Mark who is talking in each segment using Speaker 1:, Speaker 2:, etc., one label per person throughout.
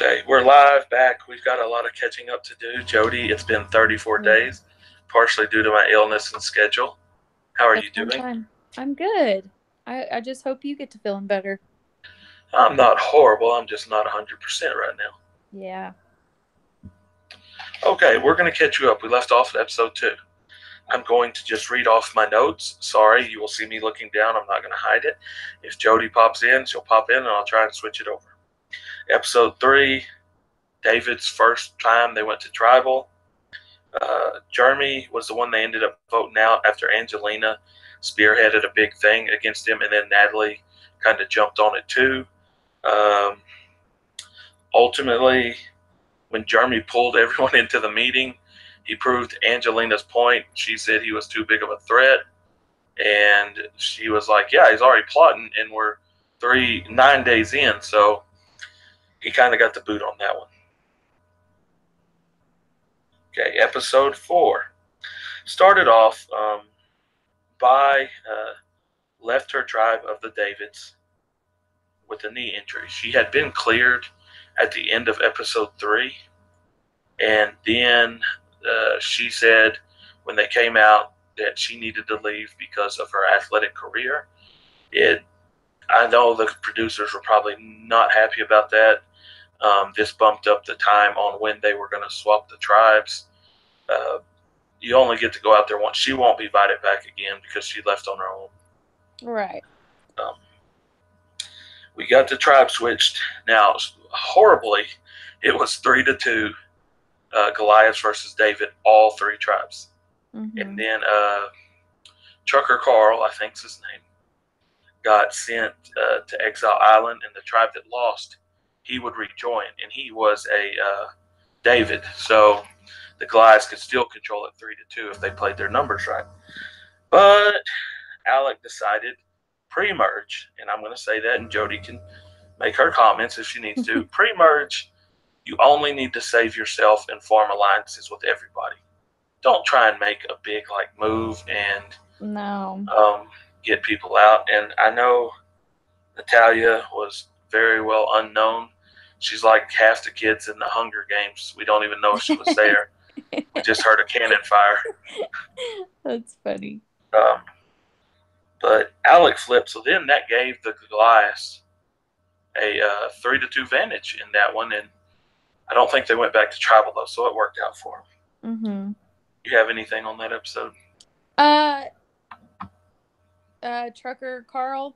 Speaker 1: Okay, we're live back. We've got a lot of catching up to do. Jody, it's been 34
Speaker 2: Yeah.
Speaker 1: days, partially due to my illness and schedule. How are
Speaker 2: A
Speaker 1: you
Speaker 2: long
Speaker 1: doing?
Speaker 2: time. I'm good. I just hope you get to feeling better.
Speaker 1: I'm not horrible. I'm just not 100% right now.
Speaker 2: Yeah.
Speaker 1: Okay, we're going to catch you up. We left off at episode 2. I'm going to just read off my notes. Sorry, you will see me looking down. I'm not going to hide it. If Jody pops in, she'll pop in and I'll try and switch it over. Episode 3, David's first time they went to tribal. Jeremy was the one they ended up voting out after Angelina spearheaded a big thing against him, and then Natalie kind of jumped on it too. Um, Ultimately, when Jeremy pulled everyone into the meeting, he proved Angelina's point. She said he was too big of a threat, and she was like, "Yeah, he's already plotting, and we're 9 days in." So he kind of got the boot on that one. Okay, episode 4 started off by left her tribe of the Davids with a knee injury. She had been cleared at the end of episode 3, and then she said when they came out that she needed to leave because of her athletic career. I know the producers were probably not happy about that. This bumped up the time on when they were going to swap the tribes. Uh, you only get to go out there once. She won't be invited back again because she left on her own.
Speaker 2: Right.
Speaker 1: Um, we got the tribe switched. Now, horribly, it was 3-2. Goliath versus David, all 3 tribes. And
Speaker 2: Mm-hmm.
Speaker 1: then Trucker Carl, I think's his name, got sent to Exile Island, and the tribe that lost, he would rejoin, and he was a David. So the Goliaths could still control it 3-2 if they played their numbers right. But Alec decided pre-merge, and I'm going to say that, and Jody can make her comments if she needs to. Pre-merge, you only need to save yourself and form alliances with everybody. Don't try and make a big move and
Speaker 2: No.
Speaker 1: get people out. And I know Natalia was very well unknown. She's like half the kids in the Hunger Games. We don't even know if she was there. We just heard a cannon fire.
Speaker 2: That's funny.
Speaker 1: Um, but Alec flipped, so then that gave the Goliaths a 3-2 advantage in that one, and I don't think they went back to tribal though, so it worked out for them.
Speaker 2: Mm-hmm.
Speaker 1: You have anything on that episode?
Speaker 2: Uh, Trucker Carl,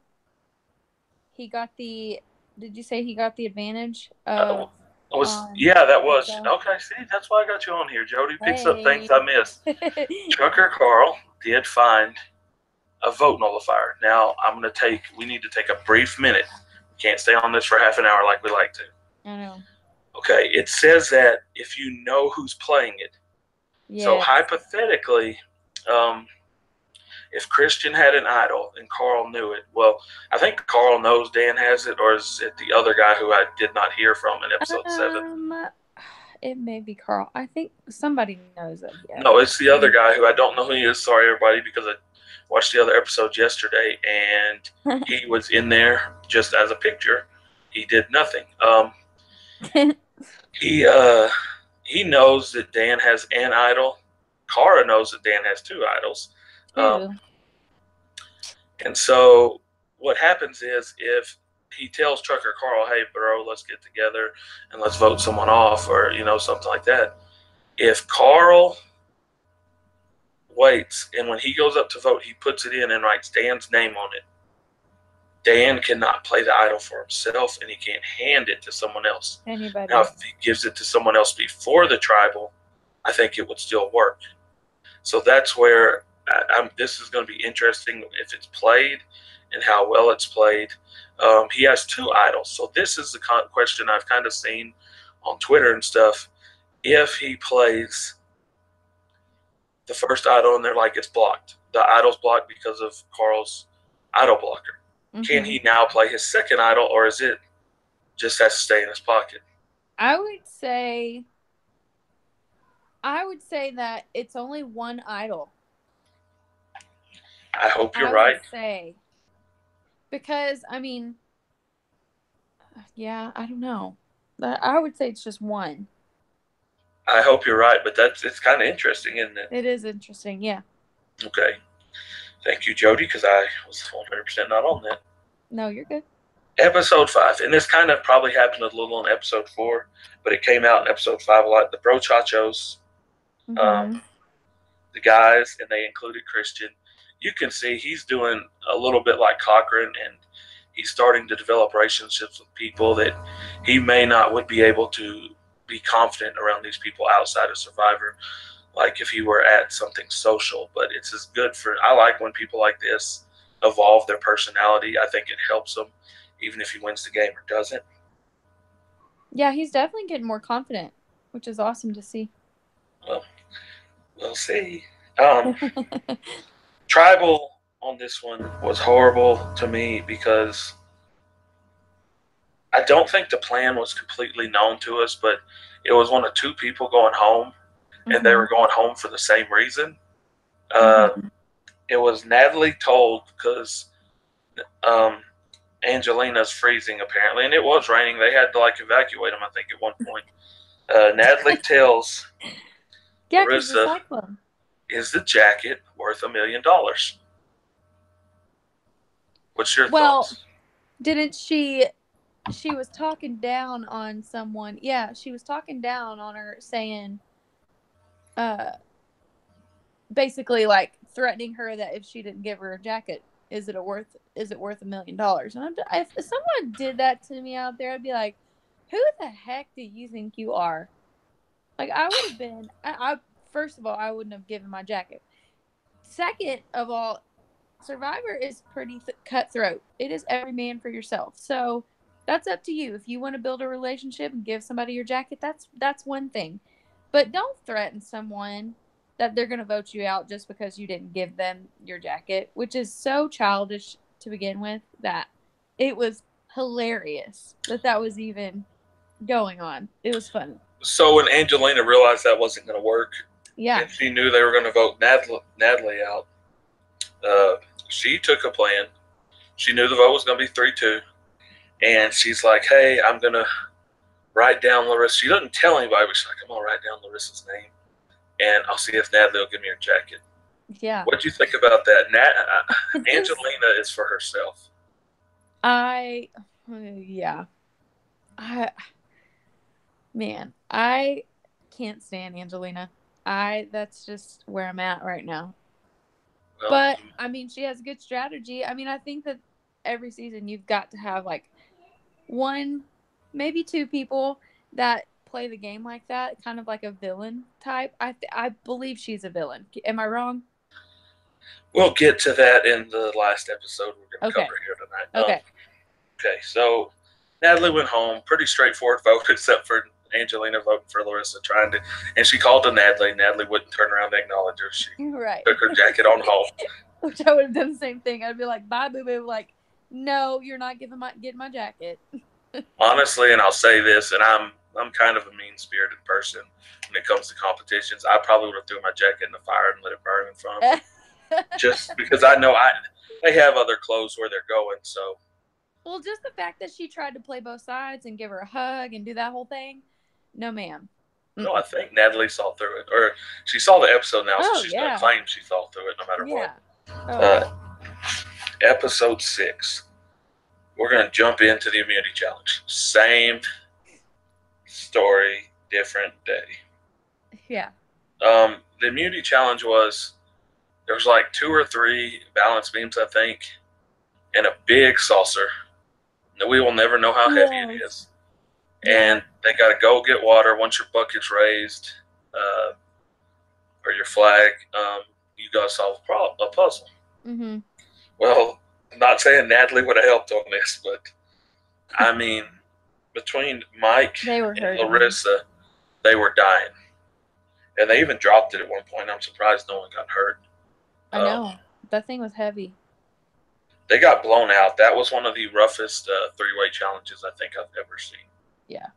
Speaker 2: he got the, did you say he got the advantage of on
Speaker 1: That was
Speaker 2: Excel?
Speaker 1: okay. See, that's why I got you on here. Jody picks up things
Speaker 2: Hey.
Speaker 1: I missed. Trucker Carl did find a vote nullifier. Now we need to take a brief minute. We can't stay on this for half an hour like we like to.
Speaker 2: I know.
Speaker 1: Okay, it says that if you know who's playing it. So
Speaker 2: Yeah.
Speaker 1: hypothetically, um, if Christian had an idol and Carl knew it, well, I think Carl knows Dan has it, or is it the other guy who I did not hear from in episode 7?
Speaker 2: Um, it may be Carl. I think somebody knows that he has
Speaker 1: No,
Speaker 2: it.
Speaker 1: it's the other guy who I don't know who he is. Sorry, everybody, because I watched the other episodes yesterday, and he was in there just as a picture. He did nothing. He he knows that Dan has an idol. Kara knows that Dan has 2 idols. Um,
Speaker 2: Two.
Speaker 1: and so what happens is if he tells Trucker Carl, "Hey, bro, let's get together and let's vote someone off," or something like that. If Carl waits, and when he goes up to vote, he puts it in and writes Dan's name on it. Dan cannot play the idol for himself, and he can't hand it to someone else. Now,
Speaker 2: Anybody.
Speaker 1: if he gives it to someone else before the tribal, I think it would still work. So that's where this is going to be interesting if it's played and how well it's played. He has 2 idols, so this is the question I've kind of seen on Twitter and stuff. If he plays the first idol and they're like, it's blocked, the idol's blocked because of Carl's idol blocker, can
Speaker 2: Mm-hmm.
Speaker 1: he now play his second idol, or is it just has to stay in his pocket?
Speaker 2: I would say that it's only one idol.
Speaker 1: I hope you're
Speaker 2: I would
Speaker 1: right.
Speaker 2: say because I mean, yeah, I don't know. I would say it's just one.
Speaker 1: I hope you're right, but it's kind of interesting, isn't it?
Speaker 2: It is interesting, yeah.
Speaker 1: Okay. Thank you, Jody, because I was 100% not on that.
Speaker 2: No, you're good.
Speaker 1: Episode 5, and this kind of probably happened a little in episode 4, but it came out in episode 5 a lot. The Brochachos,
Speaker 2: Mm-hmm.
Speaker 1: the guys, and they included Christian. You can see he's doing a little bit like Cochran, and he's starting to develop relationships with people that he may not would be able to be confident around these people outside of Survivor, like if he were at something social. But it's as good for, I like when people like this evolve their personality. I think it helps them, even if he wins the game or doesn't.
Speaker 2: Yeah, he's definitely getting more confident, which is awesome to see.
Speaker 1: Well, we'll see. Tribal on this one was horrible to me because I don't think the plan was completely known to us, but it was one of two people going home, and they
Speaker 2: Mm-hmm.
Speaker 1: were going home for the same reason.
Speaker 2: Mm-hmm.
Speaker 1: It was Natalie told because um, Angelina's freezing apparently, and it was raining. They had to like evacuate them, I think, at one point. Natalie tells
Speaker 2: Yeah, because the
Speaker 1: Larissa,
Speaker 2: cyclone.
Speaker 1: "Is the jacket worth $1 million?" What's your
Speaker 2: Well,
Speaker 1: thoughts?
Speaker 2: didn't she? She was talking down on someone. Yeah, she was talking down on her, saying, uh, basically like threatening her that if she didn't give her a jacket, is it worth $1 million? And if someone did that to me out there, I'd be like, who the heck do you think you are? Like, I would have been. I first of all, I wouldn't have given my jacket. Second of all, Survivor is pretty cutthroat. It is every man for yourself. So that's up to you. If you want to build a relationship and give somebody your jacket, that's one thing. But don't threaten someone that they're going to vote you out just because you didn't give them your jacket, which is so childish to begin with that it was hilarious that was even going on. It was funny.
Speaker 1: So when Angelina realized that wasn't going to work,
Speaker 2: Yeah.
Speaker 1: and she knew they were going to vote Natalie out, uh, she took a plan. She knew the vote was going to be 3-2, and she's like, "Hey, I'm going to write down Larissa." She doesn't tell anybody, but she's like, "I'm going to write down Larissa's name, and I'll see if Natalie will give me her jacket."
Speaker 2: Yeah.
Speaker 1: What do you think about that? Angelina is for herself.
Speaker 2: Yeah. I Man, I can't stand Angelina. That's just where I'm at right now.
Speaker 1: Well,
Speaker 2: But I mean, she has good strategy. I mean, I think that every season you've got to have like one, maybe two people that play the game like that, kind of like a villain type. I believe she's a villain. Am I wrong?
Speaker 1: we'll get to that in the last episode we're going to
Speaker 2: Okay.
Speaker 1: cover here tonight.
Speaker 2: Okay.
Speaker 1: Okay, so Natalie went home. Pretty straightforward vote, except for Angelina voting for Larissa, and she called to Natalie. Natalie wouldn't turn around and acknowledge her. She
Speaker 2: Right.
Speaker 1: took her jacket on home.
Speaker 2: Which I would have done the same thing. I'd be like, "Bye, boo boo." Like, no, you're not getting my jacket.
Speaker 1: Honestly, and I'll say this, and I'm kind of a mean spirited person when it comes to competitions. I probably would have threw my jacket in the fire and let it burn in front of them, just because I know they have other clothes where they're going. So,
Speaker 2: Well, just the fact that she tried to play both sides and give her a hug and do that whole thing, no, ma'am.
Speaker 1: no, I think Natalie saw through it, or she saw the episode now, so she's gonna claim she saw through it no matter what.
Speaker 2: Oh.
Speaker 1: Episode 6. We're going to jump into the immunity challenge. Same story, different day.
Speaker 2: Yeah.
Speaker 1: The immunity challenge was, there was like 2 or 3 balance beams, I think, and a big saucer. We will never know how heavy it is. And they got to go get water. Once your bucket's raised, or your flag, you got to solve a puzzle.
Speaker 2: Mm-hmm.
Speaker 1: Well, I'm not saying Natalie would have helped on this, but I mean, between Mike and Larissa, they were dying. And they even dropped it at one point. I'm surprised no one got hurt.
Speaker 2: I know. That thing was heavy.
Speaker 1: They got blown out. That was one of the roughest 3-way challenges I think I've ever seen.
Speaker 2: Yeah.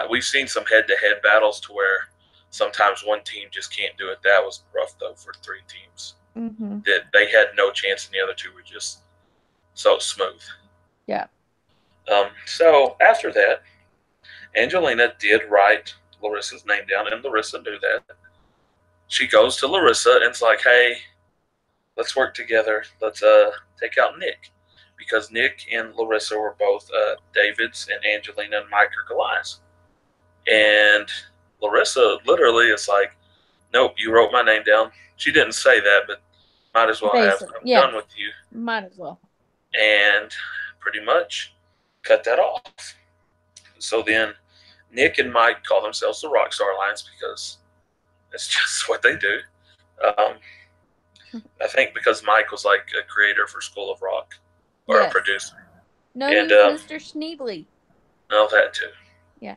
Speaker 1: We've seen some head-to-head battles to where sometimes one team just can't do it. That was rough, though, for 3 teams.
Speaker 2: Mm-hmm.
Speaker 1: That they had no chance, and the other 2 were just so smooth.
Speaker 2: Yeah.
Speaker 1: So after that, Angelina did write Larissa's name down, and Larissa knew that. She goes to Larissa and it's like, hey, let's work together. Let's take out Nick. Because Nick and Larissa were both David's, and Angelina and Mike are Goliath's. And Larissa literally is like, nope, you wrote my name down. She didn't say that, but might as well have.
Speaker 2: Basically,
Speaker 1: I'm
Speaker 2: yeah.
Speaker 1: done with you.
Speaker 2: Might as well.
Speaker 1: And pretty much cut that off. So then Nick and Mike call themselves the Rockstar Alliance because it's just what they do. I think because Mike was like a creator for School of Rock or a producer.
Speaker 2: No, and, he was Mr. Schneebly.
Speaker 1: No, that too.
Speaker 2: Yeah.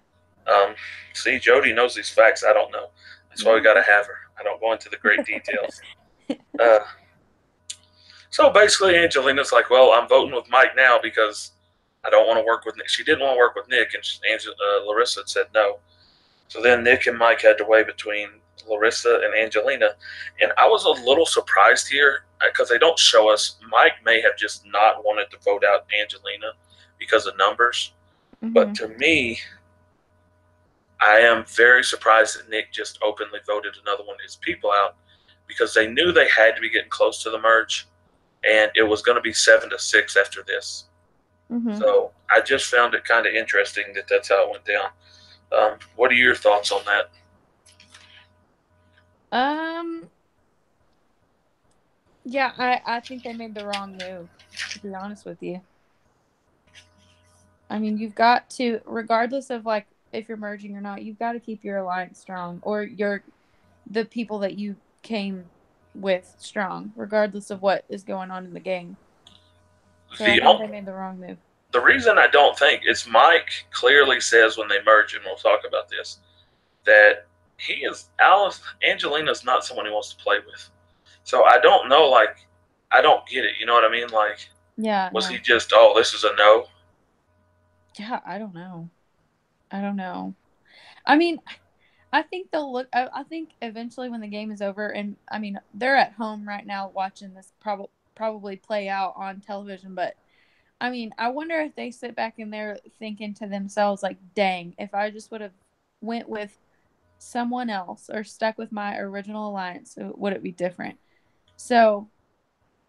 Speaker 1: See, Jody knows these facts. I don't know. That's why we got to have her. I don't go into the great details. So basically, Angelina's like, well, I'm voting with Mike now because I don't want to work with Nick. She didn't want to work with Nick, and Larissa had said no. So then Nick and Mike had to weigh between Larissa and Angelina. And I was a little surprised here because they don't show us. Mike may have just not wanted to vote out Angelina because of numbers. Mm-hmm. But to me, I am very surprised that Nick just openly voted another one of his people out because they knew they had to be getting close to the merge. And it was going to be 7-6 after this. Mm-hmm. So I just found it kind of interesting that that's how it went down. What are your thoughts on that?
Speaker 2: Yeah, I think they made the wrong move, to be honest with you. I mean, you've got to, regardless of like if you're merging or not, you've got to keep your alliance strong, or the people that you came with strong, regardless of what is going on in the game. So I think they made the wrong move.
Speaker 1: The reason I don't think is Mike clearly says when they merge, and we'll talk about this, that Angelina's not someone he wants to play with. So I don't know, like, I don't get it. You know what I mean? Like,
Speaker 2: yeah,
Speaker 1: was he just, oh, this is a no?
Speaker 2: Yeah, I don't know. I mean, I think they'll look. I think eventually when the game is over, and I mean, they're at home right now watching this probably play out on television, but I mean, I wonder if they sit back in there thinking to themselves, like, dang, if I just would have went with someone else or stuck with my original alliance, would it be different? So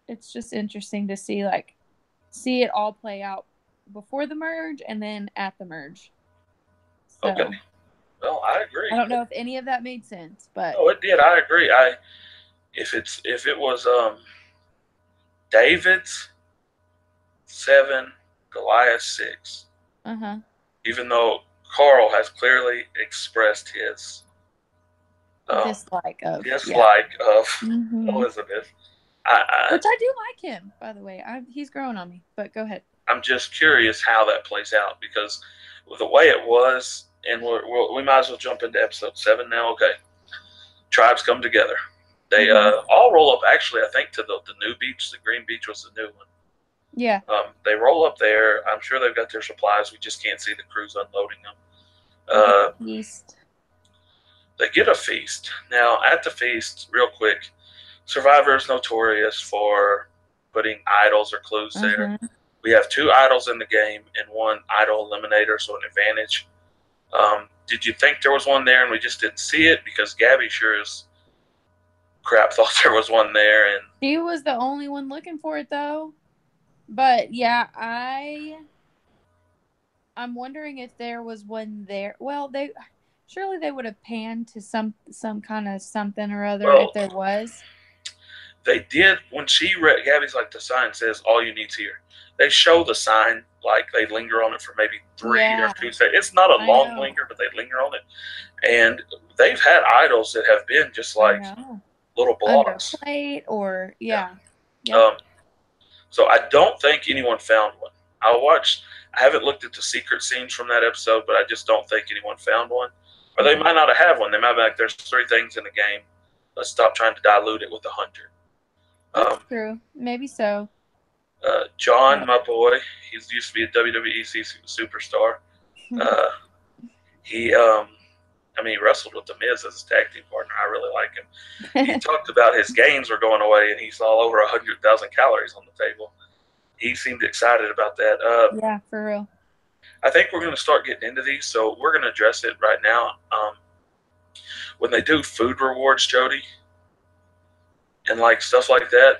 Speaker 2: it's just interesting to see it all play out before the merge and then at the merge.
Speaker 1: So, okay. Well, I agree.
Speaker 2: I don't know if any of that made sense, but
Speaker 1: no, it did. I agree. If it was David's 7, Goliath 6. Even though Carl has clearly expressed his
Speaker 2: dislike of
Speaker 1: Elizabeth.
Speaker 2: Which I do like him, by the way. He's growing on me, but go ahead.
Speaker 1: I'm just curious how that plays out because with the way it was, and we might as well jump into episode 7 now. Okay. Tribes come together. They all roll up, actually, I think, to the new beach. The Green Beach was the new one.
Speaker 2: Yeah.
Speaker 1: They roll up there. I'm sure they've got their supplies. We just can't see the crews unloading them.
Speaker 2: Feast.
Speaker 1: They get a feast. Now, at the feast, real quick, Survivor is notorious for putting idols or clues there. We have 2 idols in the game and 1 idol eliminator, so an advantage. Did you think there was one there and we just didn't see it? Because Gabby sure as crap thought there was one there. And
Speaker 2: she was the only one looking for it, though. But, yeah, I'm wondering if there was one there. Well, surely they would have panned to some kind of something or other if there was.
Speaker 1: They did. When Gabby's like, the sign says all you need's here. They show the sign, like they linger on it for maybe 3 or 2 seconds. It's not a long linger, but they linger on it. And they've had idols that have been just like little blocks.
Speaker 2: Plate or, yeah.
Speaker 1: So I don't think anyone found one. I haven't looked at the secret scenes from that episode, but I just don't think anyone found one. Or they might not have one. They might be like, there's 3 things in the game. Let's stop trying to dilute it with 100.
Speaker 2: That's true. Maybe so.
Speaker 1: John, my boy, he used to be a WWE superstar. He wrestled with The Miz as his tag team partner. I really like him. He talked about his gains were going away, and he's all over 100,000 calories on the table. He seemed excited about that.
Speaker 2: Yeah, for real.
Speaker 1: I think we're going to start getting into these, so we're going to address it right now. When they do food rewards, Jody, and like stuff like that,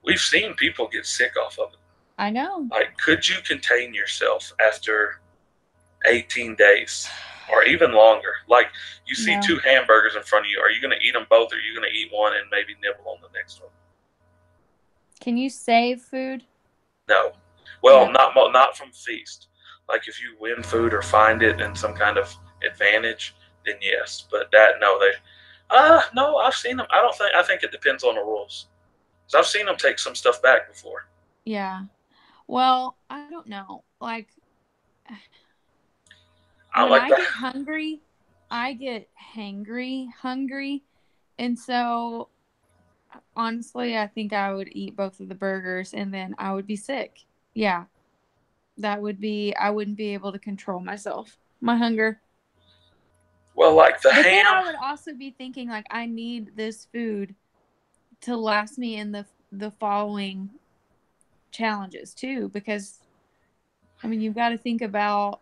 Speaker 1: we've seen people get sick off of it.
Speaker 2: I know.
Speaker 1: Like, could you contain yourself after 18 days or even longer? Like, you see
Speaker 2: No.
Speaker 1: 2 hamburgers in front of you. Are you going to eat them both, or are you going to eat one and maybe nibble on the next one?
Speaker 2: Can you save food?
Speaker 1: No. Well,
Speaker 2: No.
Speaker 1: not from feast. Like if you win food or find it in some kind of advantage, then yes. But that no, they no, I've seen them. I think it depends on the rules. So I've seen them take some stuff back before.
Speaker 2: Yeah. Well, I don't know. Like
Speaker 1: I
Speaker 2: when
Speaker 1: like
Speaker 2: I
Speaker 1: that.
Speaker 2: get hungry, I get hungry. And so honestly, I think I would eat both of the burgers and then I would be sick. Yeah. I wouldn't be able to control myself. My hunger.
Speaker 1: Well, like the
Speaker 2: But then
Speaker 1: ham.
Speaker 2: I would also be thinking like I need this food to last me in the following challenges too because I mean you've got to think about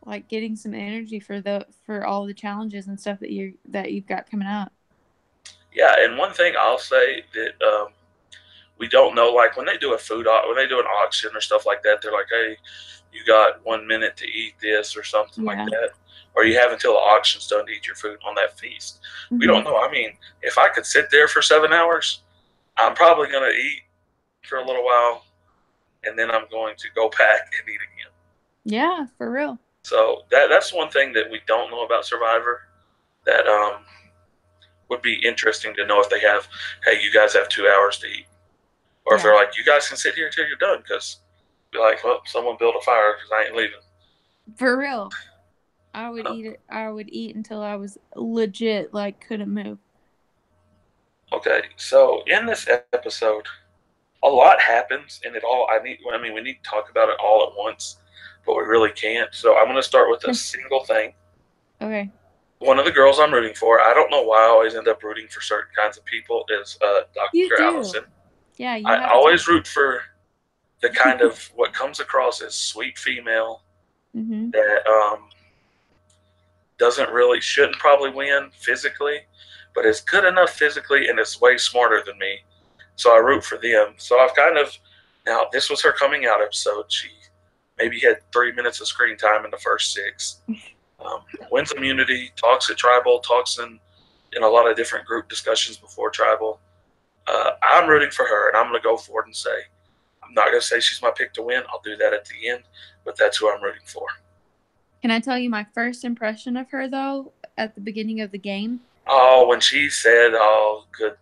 Speaker 2: like getting some energy for all the challenges and stuff that you've got coming up.
Speaker 1: Yeah, and one thing I'll say that we don't know, like when they do when they do an auction or stuff like that, they're like, hey, you got 1 minute to eat this or something like
Speaker 2: Yeah.
Speaker 1: that, or you have until the auction's done to eat your food on that feast. We
Speaker 2: Mm-hmm.
Speaker 1: don't know. I mean, if I could sit there for 7 hours, I'm probably going to eat for a little while, and then I'm going to go back and eat again.
Speaker 2: Yeah, for real.
Speaker 1: So that's one thing that we don't know about Survivor that would be interesting to know if they have, hey, you guys have 2 hours to eat. Or if
Speaker 2: Yeah.
Speaker 1: they're like, you guys can sit here until you're done, because be like, well, someone build a fire because I ain't leaving.
Speaker 2: For real. I would eat until I was legit like couldn't move.
Speaker 1: Okay, so in this episode, a lot happens, and it all I mean, we need to talk about it all at once, but we really can't. So I'm going to start with a single thing.
Speaker 2: Okay.
Speaker 1: One of the girls I'm rooting for, I don't know why I always end up rooting for certain kinds of people, is
Speaker 2: You
Speaker 1: Dr.
Speaker 2: do.
Speaker 1: Allison.
Speaker 2: Yeah, you
Speaker 1: I
Speaker 2: have
Speaker 1: always root for the kind of what comes across as sweet female
Speaker 2: mm-hmm.
Speaker 1: that shouldn't probably win physically, but is good enough physically and is way smarter than me. So I root for them. So I've now this was her coming out episode. She maybe had 3 minutes of screen time in the first 6. Wins immunity, talks at tribal, talks in a lot of different group discussions before tribal. I'm rooting for her, and I'm going to go forward and say, I'm not going to say she's my pick to win. I'll do that at the end, but that's who I'm rooting for.
Speaker 2: Can I tell you my first impression of her though at the beginning of the game?
Speaker 1: Oh, when she said, oh, good,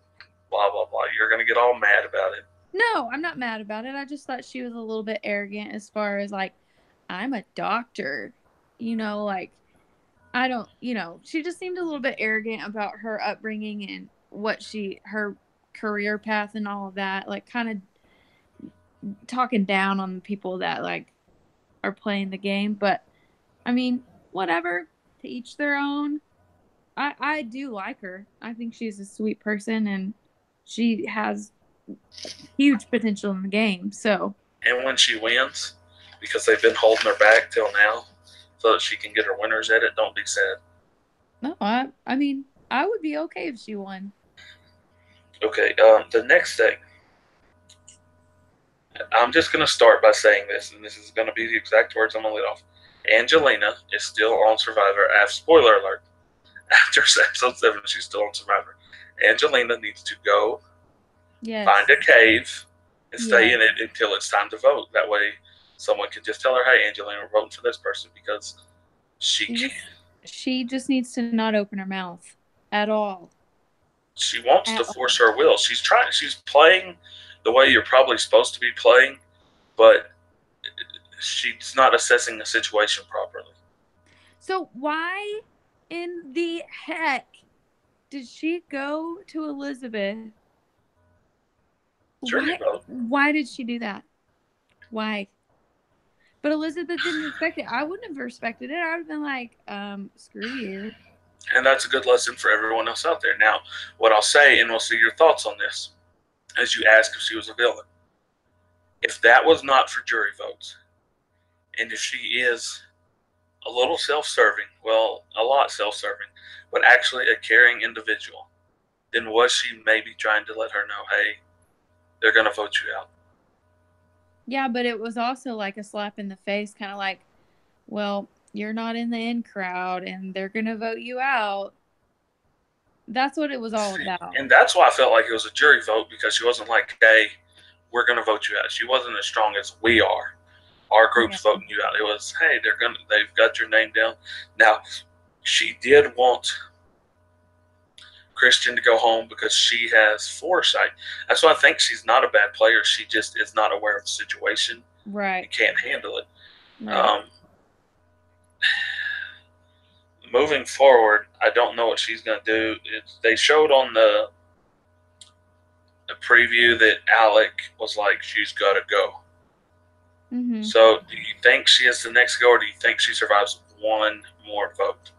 Speaker 1: blah, blah, blah, you're going to get all mad about it.
Speaker 2: No, I'm not mad about it. I just thought she was a little bit arrogant as far as like, I'm a doctor. You know, like, I don't, she just seemed a little bit arrogant about her upbringing and her career path and all of that. Like, kind of talking down on the people that, like, are playing the game. But, I mean, whatever. To each their own. I do like her. I think she's a sweet person and she has huge potential in the game. So,
Speaker 1: And when she wins, because they've been holding her back till now, so that she can get her winners at it, don't be sad.
Speaker 2: no, I mean, I would be okay if she won.
Speaker 1: Okay, the next thing. I'm just going to start by saying this, and this is going to be the exact words I'm going to lead off. Angelina is still on Survivor. Spoiler alert. After episode 7, she's still on Survivor. Angelina needs to go find a cave and stay in it until it's time to vote. That way, someone can just tell her, hey, Angelina, we're voting for this person, because
Speaker 2: she just needs to not open her mouth at all.
Speaker 1: She wants to force her will. She's playing the way you're probably supposed to be playing, but she's not assessing the situation properly.
Speaker 2: So why in the heck did she go to Elizabeth? Why did she do that? Why? But Elizabeth didn't respect it. I wouldn't have respected it. I would have been like, screw you.
Speaker 1: And that's a good lesson for everyone else out there. Now, what I'll say, and we'll see your thoughts on this, as you ask if she was a villain. If that was not for jury votes, And if she is a little self-serving, well, a lot self-serving, but actually a caring individual, then was she maybe trying to let her know, hey, they're going to vote you out?
Speaker 2: Yeah, but it was also like a slap in the face, kind of like, well, you're not in the in crowd and they're going to vote you out. That's what it was all about.
Speaker 1: And that's why I felt like it was a jury vote, because she wasn't like, hey, we're going to vote you out. She wasn't as strong as we are. Our
Speaker 2: Yeah.
Speaker 1: group's voting you out. It was, hey, they've got your name down. Now, she did want Christian to go home because she has foresight. That's why I think she's not a bad player. She just is not aware of the situation.
Speaker 2: Right.
Speaker 1: And can't handle it.
Speaker 2: Right.
Speaker 1: Moving forward, I don't know what she's going to do. They showed on the preview that Alec was like, she's got to go.
Speaker 2: Mm-hmm.
Speaker 1: So, do you think she is the next go, or do you think she survives one more vote?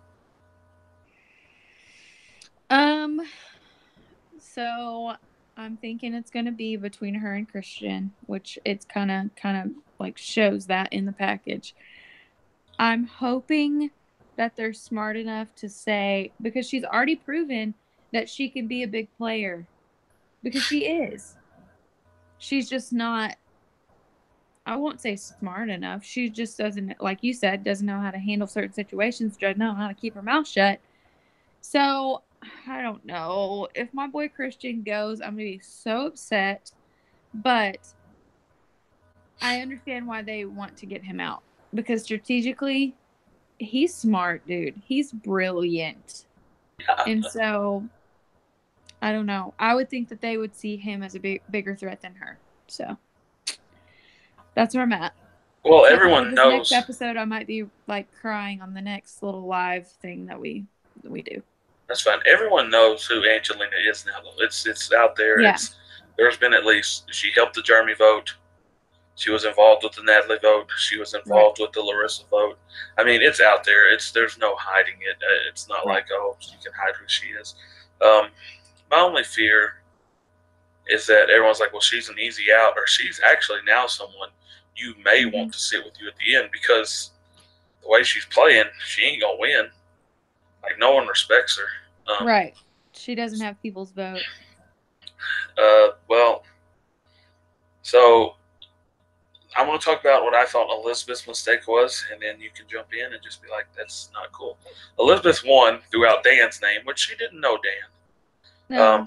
Speaker 2: So I'm thinking it's gonna be between her and Christian, which it's kind of like shows that in the package. I'm hoping that they're smart enough to say, because she's already proven that she can be a big player, because she is. She's just not, I won't say smart enough. She just doesn't, like you said, doesn't know how to handle certain situations, doesn't know how to keep her mouth shut. So I don't know. If my boy Christian goes, I'm gonna be so upset. But I understand why they want to get him out, because strategically, he's smart, dude. He's brilliant.
Speaker 1: Yeah.
Speaker 2: And so I don't know. I would think that they would see him as a bigger threat than her. So that's where I'm at.
Speaker 1: Well,
Speaker 2: So
Speaker 1: everyone
Speaker 2: this next
Speaker 1: knows.
Speaker 2: episode, I might be like crying on the next little live thing that we do.
Speaker 1: That's fine. Everyone knows who Angelina is now, though. It's out there.
Speaker 2: Yeah.
Speaker 1: There's been at least, she helped the Jeremy vote. She was involved with the Natalie vote. She was
Speaker 2: Right.
Speaker 1: involved with the Larissa vote. I mean, it's out there. There's no hiding it. It's not
Speaker 2: Right.
Speaker 1: like, oh, she can hide who she is. My only fear is that everyone's like, well, she's an easy out, or she's actually now someone you may
Speaker 2: Mm-hmm.
Speaker 1: want to sit with you at the end, because the way she's playing, she ain't gonna win. Like, no one respects her.
Speaker 2: Right. She doesn't have people's vote.
Speaker 1: Well, so I'm going to talk about what I thought Elizabeth's mistake was, and then you can jump in and just be like, that's not cool. Elizabeth won throughout Dan's name, which she didn't know Dan.
Speaker 2: No.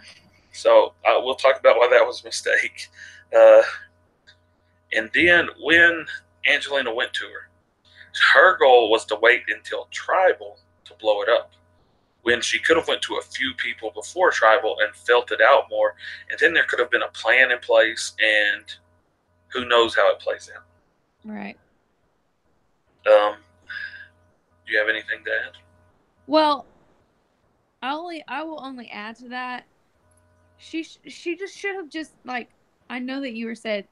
Speaker 1: So we'll talk about why that was a mistake. And then when Angelina went to her goal was to wait until Tribal to blow it up, when she could have went to a few people before Tribal and felt it out more, and then there could have been a plan in place, and who knows how it plays out.
Speaker 2: Right.
Speaker 1: Do you have anything to add?
Speaker 2: Well, I will only add to that. She just should have just, like, I know that you said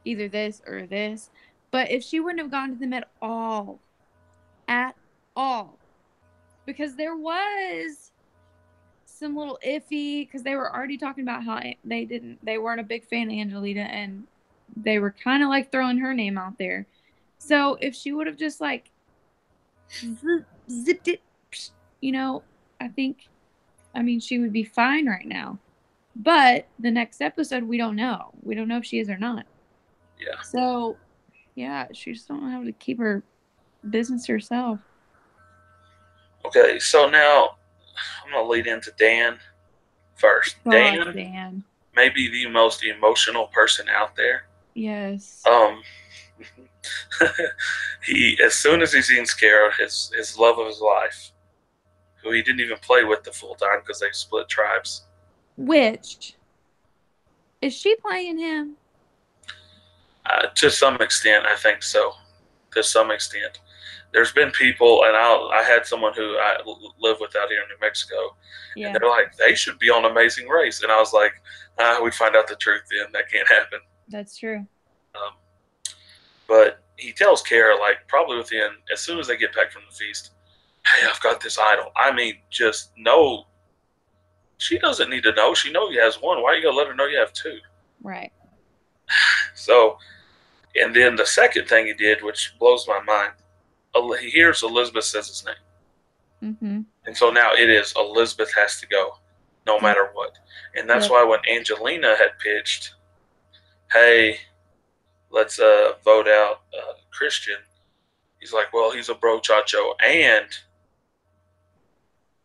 Speaker 2: either this or this, but if she wouldn't have gone to them at all, because there was some little iffy, because they were already talking about how they weren't a big fan of Angelina, and they were kind of like throwing her name out there. So if she would have just like zipped it, I mean, she would be fine right now. But the next episode, we don't know. We don't know if she is or not.
Speaker 1: Yeah.
Speaker 2: So, yeah, she just don't know how to keep her business to herself.
Speaker 1: Okay, so now I'm going to lead into Dan first.
Speaker 2: God,
Speaker 1: Dan may be the most emotional person out there.
Speaker 2: Yes.
Speaker 1: He, as soon as he seen Kara, his love of his life, who he didn't even play with the full time because they split tribes.
Speaker 2: Which, is she playing him?
Speaker 1: To some extent, I think so. To some extent, there's been people, and I had someone who I live with out here in New Mexico, and they're like, they should be on Amazing Race, and I was like, we'd find out the truth then. That can't happen.
Speaker 2: That's true.
Speaker 1: But he tells Kara, like, probably within, as soon as they get back from the feast, hey, I've got this idol. I mean, just know. She doesn't need to know. She knows he has one. Why are you going to let her know you have two?
Speaker 2: Right.
Speaker 1: So And then the second thing he did, which blows my mind, he hears Elizabeth says his name.
Speaker 2: Mm-hmm.
Speaker 1: And so now it is Elizabeth has to go no
Speaker 2: Yep.
Speaker 1: matter what. And that's
Speaker 2: Yep.
Speaker 1: why when Angelina had pitched, hey, let's vote out Christian, he's like, well, he's a brochacho and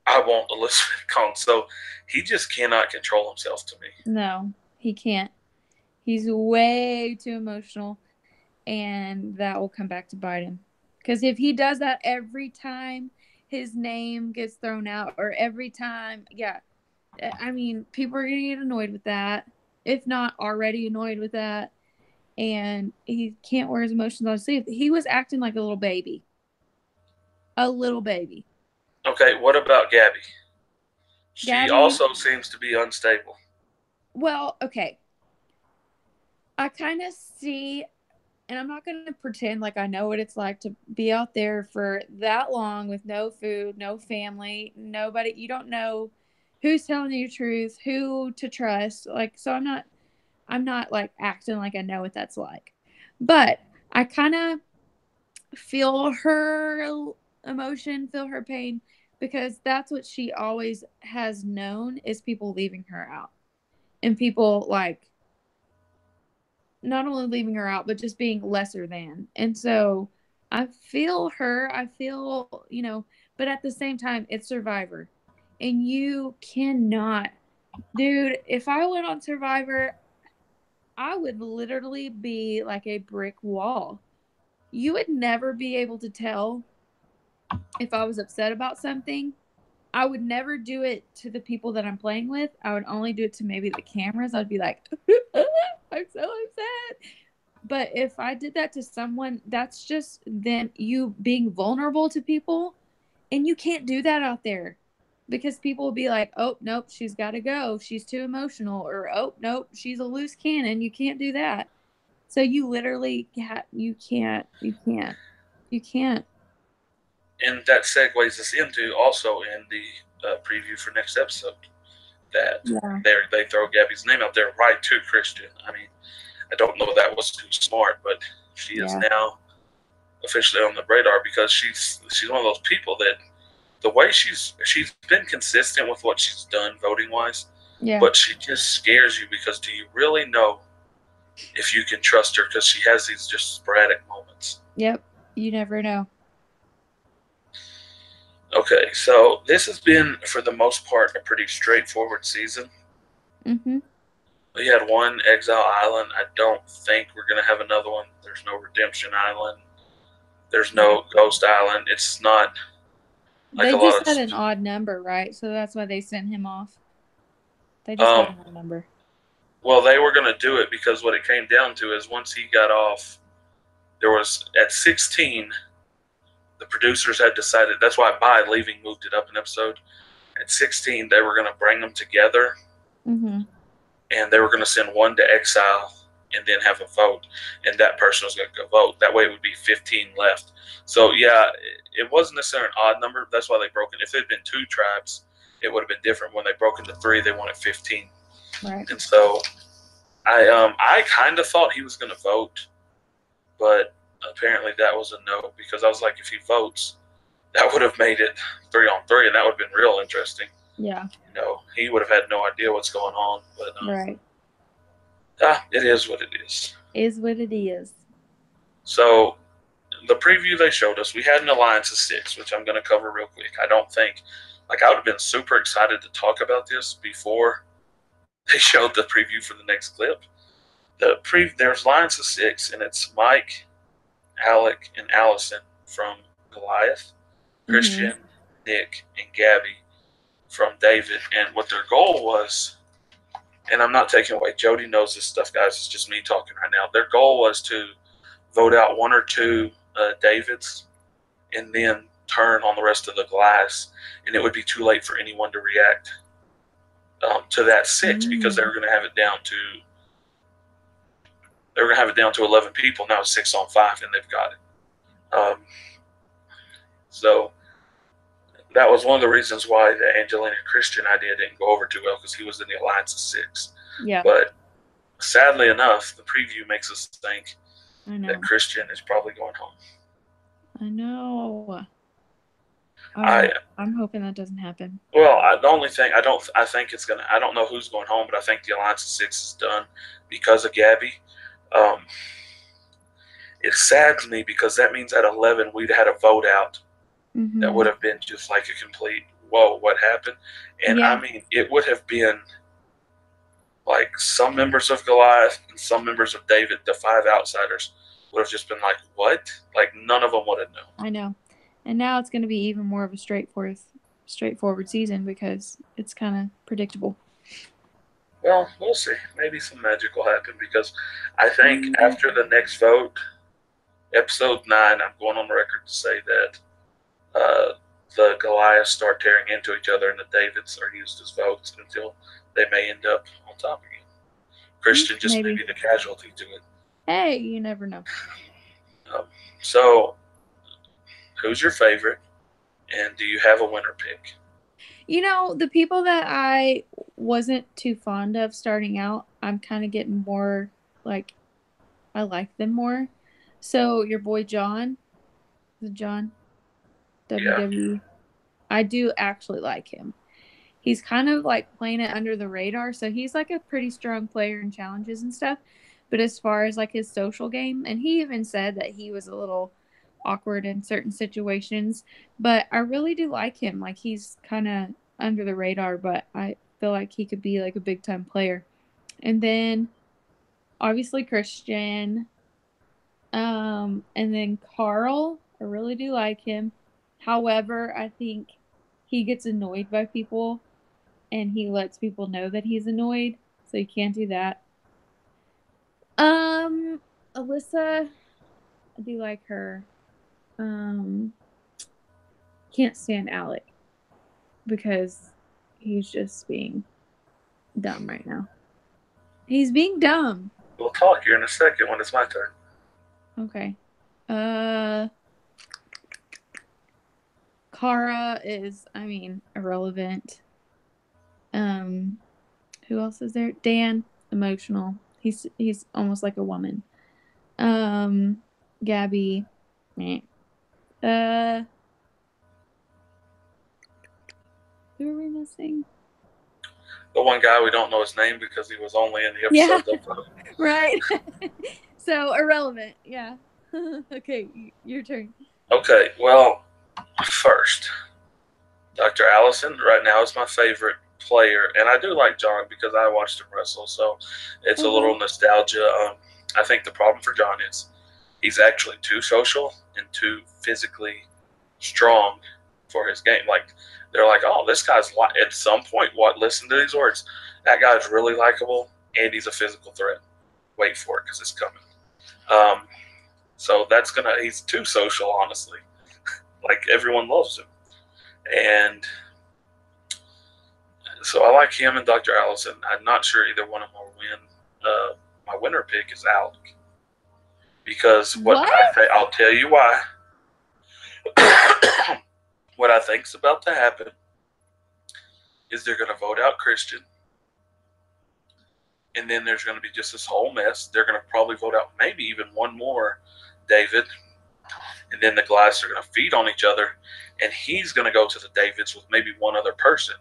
Speaker 1: I want Elizabeth gone. So he just cannot control himself to me.
Speaker 2: No, he can't. He's way too emotional, and that will come back to bite him. Because if he does that every time his name gets thrown out, or every time, yeah, I mean, people are going to get annoyed with that, if not already annoyed with that. And he can't wear his emotions on his sleeve. He was acting like a little baby. A little baby.
Speaker 1: Okay, what about Gabby? She
Speaker 2: Gabby,
Speaker 1: also seems to be unstable.
Speaker 2: well, okay. I kind of see, and I'm not going to pretend like I know what it's like to be out there for that long with no food, no family, nobody. You don't know who's telling you the truth, who to trust. Like, so I'm not like acting like I know what that's like. But I kind of feel her emotion, feel her pain, because that's what she always has known is people leaving her out. And people like not only leaving her out, but just being lesser than. And so I feel her, I feel, but at the same time, it's Survivor. And you cannot, dude, if I went on Survivor, I would literally be like a brick wall. You would never be able to tell if I was upset about something. I would never do it to the people that I'm playing with. I would only do it to maybe the cameras. I'd be like, I'm so upset. But if I did that to someone, that's just then you being vulnerable to people. And you can't do that out there because people will be like, oh, nope, she's got to go. She's too emotional. Or, oh, nope, she's a loose cannon. You can't do that. So you literally you can't.
Speaker 1: And that segues us into also in the preview for next episode that
Speaker 2: Yeah.
Speaker 1: they throw Gabby's name out there right to Christian. I mean, I don't know that was too smart, but she is
Speaker 2: Yeah.
Speaker 1: now officially on the radar because she's one of those people that the way she's been consistent with what she's done voting wise,
Speaker 2: Yeah.
Speaker 1: but she just scares you because do you really know if you can trust her because she has these just sporadic moments.
Speaker 2: Yep. You never know.
Speaker 1: Okay, so this has been for the most part a pretty straightforward season.
Speaker 2: Mm-hmm.
Speaker 1: We had one Exile Island. I don't think we're gonna have another one. There's no Redemption Island. There's no Ghost Island. It's not like
Speaker 2: They
Speaker 1: a lot
Speaker 2: just
Speaker 1: of.
Speaker 2: had an odd number, right? So that's why they sent him off. They just had an odd number.
Speaker 1: Well, they were gonna do it because what it came down to is once he got off, there was at 16. The producers had decided that's why by leaving moved it up an episode. At 16, they were going to bring them together,
Speaker 2: Mm-hmm.
Speaker 1: and they were going to send one to exile and then have a vote, and that person was going to go vote. That way, it would be 15 left. So yeah, it wasn't necessarily an odd number. That's why they broke it. If it had been 2 tribes, it would have been different. When they broke into 3, they wanted 15.
Speaker 2: Right.
Speaker 1: And so I kind of thought he was going to vote, but apparently that was a no because I was like, if he votes, that would have made it 3-on-3, and that would have been real interesting.
Speaker 2: Yeah.
Speaker 1: He would have had no idea what's going on. But
Speaker 2: Right.
Speaker 1: it is what it is.
Speaker 2: Is what it is.
Speaker 1: So the preview they showed us, we had an alliance of 6, which I'm going to cover real quick. I don't think, I would have been super excited to talk about this before they showed the preview for the next clip. There's alliance of 6, and it's Mike, Alec, and Allison from Goliath, Christian, Nick, and Gabby from David. And what their goal was, and I'm not taking away, Jody knows this stuff, guys. It's just me talking right now. Their goal was to vote out 1 or 2 Davids and then turn on the rest of the glass. And it would be too late for anyone to react to that 6 because they were going to have it down to 11 people. Now it's 6-on-5, and they've got it. So that was one of the reasons why the Angelina Christian idea didn't go over too well because he was in the alliance of 6.
Speaker 2: Yeah.
Speaker 1: But sadly enough, the preview makes us think
Speaker 2: I
Speaker 1: that
Speaker 2: know.
Speaker 1: Christian is probably going home.
Speaker 2: I know.
Speaker 1: I
Speaker 2: I'm hoping that doesn't happen.
Speaker 1: the only thing I think it's gonna. I don't know who's going home, but I think the Alliance of Six is done because of Gabby. Um, it saddens me because that means at 11 we'd had a vote out that would have been just like a complete whoa, what happened? And
Speaker 2: Yeah.
Speaker 1: I mean, it would have been like some members of Goliath and some members of David, the five outsiders, would have just been like, what? Like none of them would have known.
Speaker 2: I know. And now it's going to be even more of a straightforward season because it's kind of predictable.
Speaker 1: Well, we'll see. Maybe some magic will happen because I think after the next vote, episode 9, I'm going on the record to say that the Goliaths start tearing into each other and the Davids are used as votes until they may end up on top again. Christian just may be the casualty to it.
Speaker 2: Hey, you never know.
Speaker 1: So, who's your favorite? And do you have a winner pick?
Speaker 2: You know, the people that I wasn't too fond of starting out, I'm kind of getting more like I like them more. So your boy John, John WWE,
Speaker 1: Yeah.
Speaker 2: I do actually like him. He's kind of like playing it under the radar, so he's like a pretty strong player in challenges and stuff. But as far as like his social game, and he even said that he was a little awkward in certain situations, but I really do like him. Like he's kind of under the radar, but I feel like he could be like a big time player. And then obviously Christian, and then Carl, I really do like him. However, I think he gets annoyed by people and he lets people know that he's annoyed, so you can't do that. Alyssa, I do like her. Um, can't stand Alec because he's just being dumb right now. He's being dumb.
Speaker 1: We'll talk here in a second when it's my turn.
Speaker 2: Okay. Kara is, I mean, irrelevant. Who else is there? Dan, emotional. He's almost like a woman. Gabby, meh. Who are we missing?
Speaker 1: The one guy we don't know his name because he was only in the episode.
Speaker 2: Yeah, right. So irrelevant. Yeah. Okay, your turn.
Speaker 1: Okay, well, first, Dr. Allison right now is my favorite player, and I do like John because I watched him wrestle, so it's a little nostalgia. I think the problem for John is he's actually too social and too physically strong for his game. Like they're like, oh, this guy's at some point. What? Listen to these words. That guy's really likable, and he's a physical threat. Wait for it because it's coming. So that's gonna. He's too social, honestly. Like everyone loves him, and so I like him and Dr. Allison. I'm not sure either one of them will win. My winner pick is Alec because I'll tell you why. What I think's about to happen is they're going to vote out Christian, and then there's going to be just this whole mess. They're going to probably vote out maybe even one more David, and then the Goliaths are going to feed on each other, and he's going to go to the Davids with maybe one other person,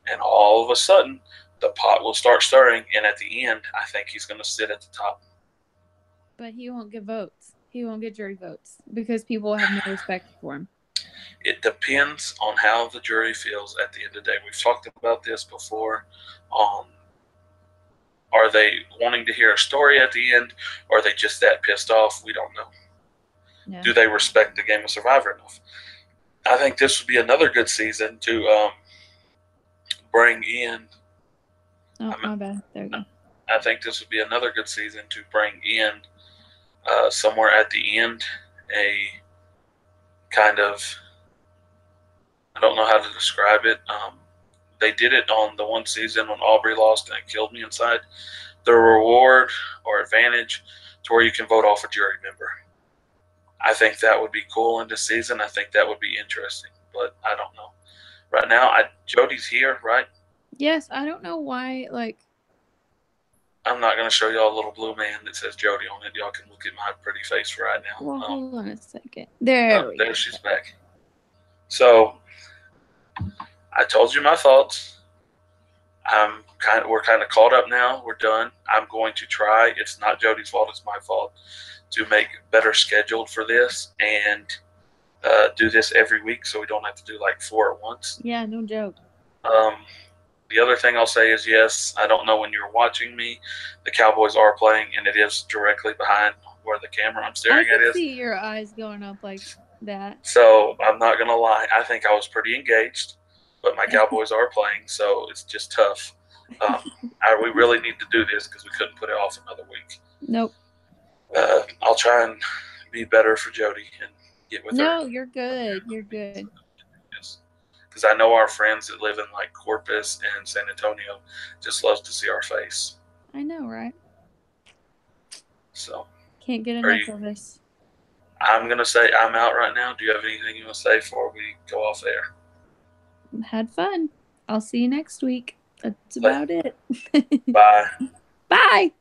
Speaker 1: and all of a sudden the pot will start stirring, and at the end, I think he's going to sit at the top.
Speaker 2: But he won't get votes. He won't get jury votes because people have no respect for him.
Speaker 1: It depends on how the jury feels at the end of the day. We've talked about this before. Are they wanting to hear a story at the end, or are they just that pissed off? We don't know. Yeah. Do they respect the game of Survivor enough? I think this would be another good season to bring in.
Speaker 2: Oh, my bad. There we go.
Speaker 1: I think this would be another good season to bring in somewhere at the end a kind of, I don't know how to describe it. They did it on the one season when Aubrey lost and it killed me inside. The reward or advantage to where you can vote off a jury member. I think that would be cool in this season. I think that would be interesting, but I don't know. Right now, Jody's here, right?
Speaker 2: Yes, I don't know why, like,
Speaker 1: I'm not going to show y'all a little blue man that says Jody on it. Y'all can look at my pretty face right now.
Speaker 2: Well, hold on a second. There we go.
Speaker 1: There she's back. So I told you my thoughts. We're kind of caught up now. We're done. I'm going to try. It's not Jody's fault. It's my fault to make better scheduled for this and do this every week so we don't have to do like 4 at once.
Speaker 2: Yeah, no joke.
Speaker 1: The other thing I'll say is yes, I don't know when you're watching me. The Cowboys are playing, and it is directly behind where the camera I'm staring at is.
Speaker 2: I can see your eyes going up like that.
Speaker 1: So I'm not going to lie. I think I was pretty engaged, but my Cowboys are playing, so it's just tough. We really need to do this because we couldn't put it off another week.
Speaker 2: Nope.
Speaker 1: I'll try and be better for Jody and get with her.
Speaker 2: No, you're good. You're good.
Speaker 1: Yes. Because I know our friends that live in like Corpus and San Antonio just love to see our face.
Speaker 2: I know, right?
Speaker 1: So
Speaker 2: can't get enough of us.
Speaker 1: I'm gonna say I'm out right now. Do you have anything you want to say before we go off air?
Speaker 2: Had fun. I'll see you next week. That's about it.
Speaker 1: Bye.
Speaker 2: Bye.